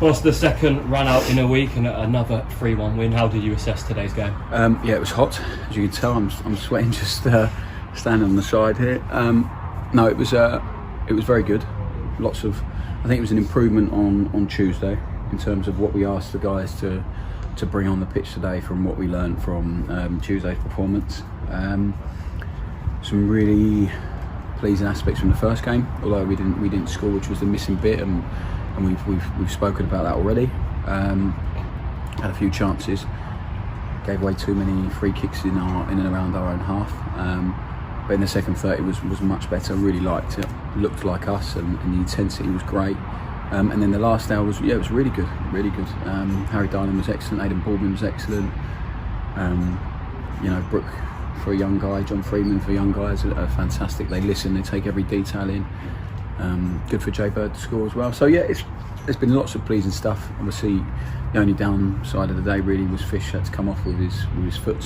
Well, it's the second run out in a week and another 3-1 win. How did you assess today's game? Yeah, it was hot. As you can tell, I'm sweating just standing on the side here. No, it was very good. I think it was an improvement on Tuesday in terms of what we asked the guys to bring on the pitch today from what we learned from Tuesday's performance. Some really pleasing aspects from the first game, although we didn't score, which was the missing bit, and we've spoken about that already. Had a few chances, gave away too many free kicks in and around our own half. But in the second 30 was much better. Really liked it. Looked like us, and the intensity was great. And then the last hour was really good, really good. Harry Darling was excellent. Aiden Baldwin was excellent. Brooke for a young guy, John Freeman for young guys are fantastic. They listen, they take every detail in. Good for Jay Bird to score as well. So yeah, there's been lots of pleasing stuff. Obviously, the only downside of the day really was Fish had to come off with his foot.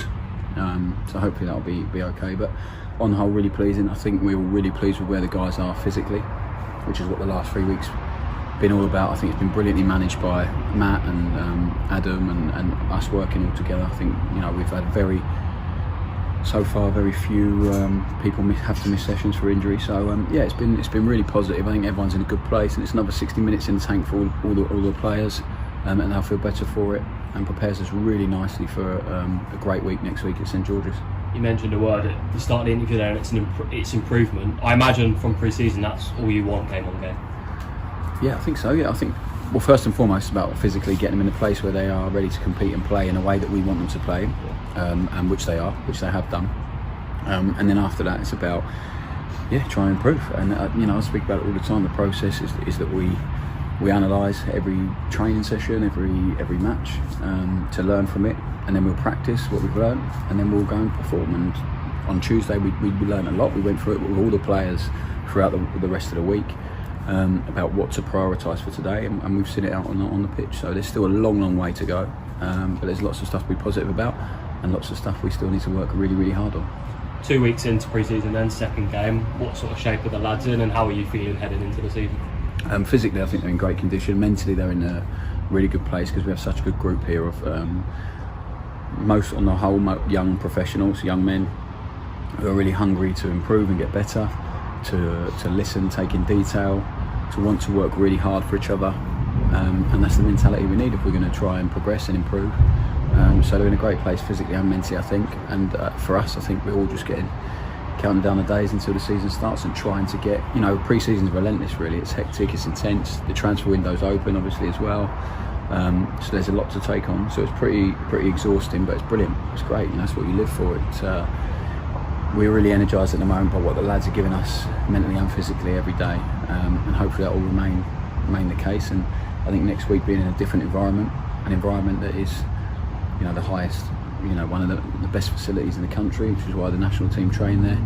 So hopefully that'll be okay. But on the whole, really pleasing. I think we're all really pleased with where the guys are physically, which is what the last 3 weeks been all about. I think it's been brilliantly managed by Matt and Adam and us working all together. I think we've had so far very few people have to miss sessions for injury. So yeah, it's been really positive. I think everyone's in a good place, and it's another 60 minutes in the tank for all the players, and they'll feel better for it, and prepares us really nicely for a great week next week at St George's. You mentioned a word at the start of the interview there, and it's improvement. I imagine from pre-season that's all you want game on game. Yeah, I think so. Yeah, I think, well, first and foremost, it's about physically getting them in a place where they are ready to compete and play in a way that we want them to play, and which they have done. And then after that, it's about trying to improve. And I speak about it all the time. The process is that we analyse every training session, every match, to learn from it, and then we'll practice what we've learned, and then we'll go and perform. And on Tuesday, we learned a lot. We went through it with all the players throughout the rest of the week. About what to prioritise for today, and we've seen it out on the pitch. So there's still a long way to go, but there's lots of stuff to be positive about, and lots of stuff we still need to work really hard on. 2 weeks into pre-season, then second game. What sort of shape are the lads in, and how are you feeling heading into the season? Physically, I think they're in great condition. Mentally, they're in a really good place because we have such a good group here of most, on the whole, young professionals, young men who are really hungry to improve and get better, to listen, take in detail, to want to work really hard for each other, and that's the mentality we need if we're going to try and progress and improve. So they're in a great place physically and mentally, I think, and for us, I think we're all just counting down the days until the season starts and trying to get, pre-season's relentless really. It's hectic, it's intense, the transfer window's open obviously as well, so there's a lot to take on, so it's pretty exhausting, but it's brilliant, it's great, that's what you live for. We're really energised at the moment by what the lads are giving us mentally and physically every day, and hopefully that will remain the case. And I think next week being in a different environment, an environment that is the highest, one of the best facilities in the country, which is why the national team train there,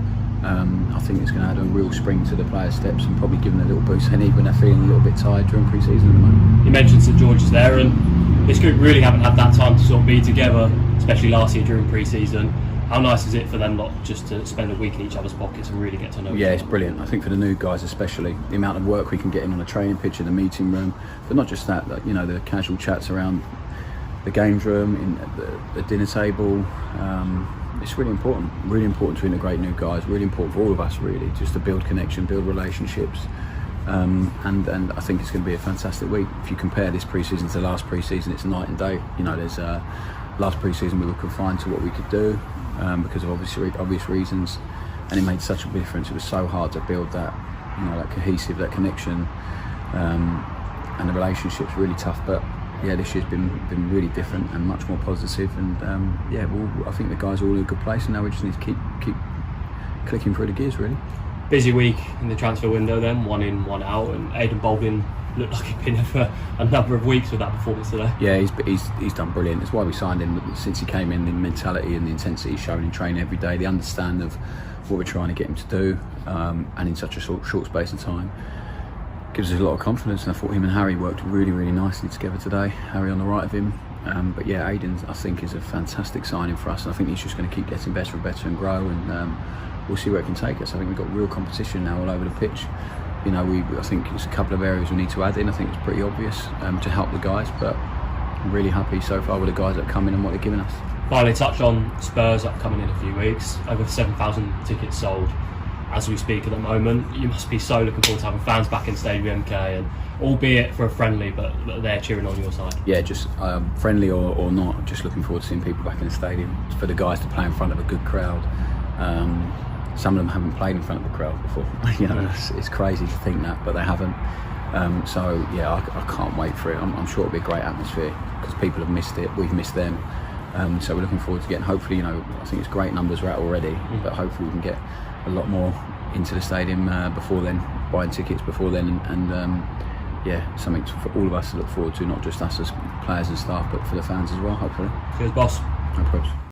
I think it's going to add a real spring to the players' steps and probably give them a little boost, and even they're feeling a little bit tired during pre-season at the moment. You mentioned St George's there, and this group really haven't had that time to sort of be together, especially last year during pre-season. How nice is it for them not just to spend a week in each other's pockets and really get to know each other? Yeah, it's brilliant. I think for the new guys especially, the amount of work we can get in on a training pitch, in the meeting room, but not just that, the casual chats around the games room, in the dinner table. It's really important to integrate new guys, really important for all of us really, just to build connection, build relationships. And I think it's going to be a fantastic week. If you compare this pre-season to last pre-season, it's night and day. There's last pre-season we were confined to what we could do, because of obvious reasons, and it made such a difference. It was so hard to build that, that cohesive, that connection, and the relationships really tough. But yeah, this year's been really different and much more positive. And I think the guys are all in a good place, and now we just need to keep clicking through the gears really. Busy week in the transfer window then, one in, one out, and Aiden Baldwin looked like he'd been there for a number of weeks with that performance today. Yeah, he's done brilliant. That's why we signed him. Since he came in, the mentality and the intensity he's shown in training every day, the understanding of what we're trying to get him to do, and in such a short space of time, gives us a lot of confidence. And I thought him and Harry worked really nicely together today. Harry on the right of him, but yeah, Aiden I think is a fantastic signing for us, and I think he's just going to keep getting better and grow, and we'll see where it can take us. I think we've got real competition now all over the pitch. I think there's a couple of areas we need to add in. I think it's pretty obvious to help the guys, but I'm really happy so far with the guys that come in and what they're giving us. Finally, touch on Spurs upcoming in a few weeks. Over 7,000 tickets sold as we speak at the moment. You must be so looking forward to having fans back in Stadium MK, and albeit for a friendly, but they're cheering on your side. Yeah, just friendly or not, just looking forward to seeing people back in the stadium. For the guys to play in front of a good crowd. Some of them haven't played in front of a crowd before. It's crazy to think that, but they haven't. So yeah, I can't wait for it. I'm sure it'll be a great atmosphere because people have missed it. We've missed them. So we're looking forward to getting. Hopefully, I think it's great numbers we're at already, but hopefully we can get a lot more into the stadium before then, buying tickets before then, and yeah, something for all of us to look forward to, not just us as players and staff, but for the fans as well. Hopefully. Cheers, boss. No problems.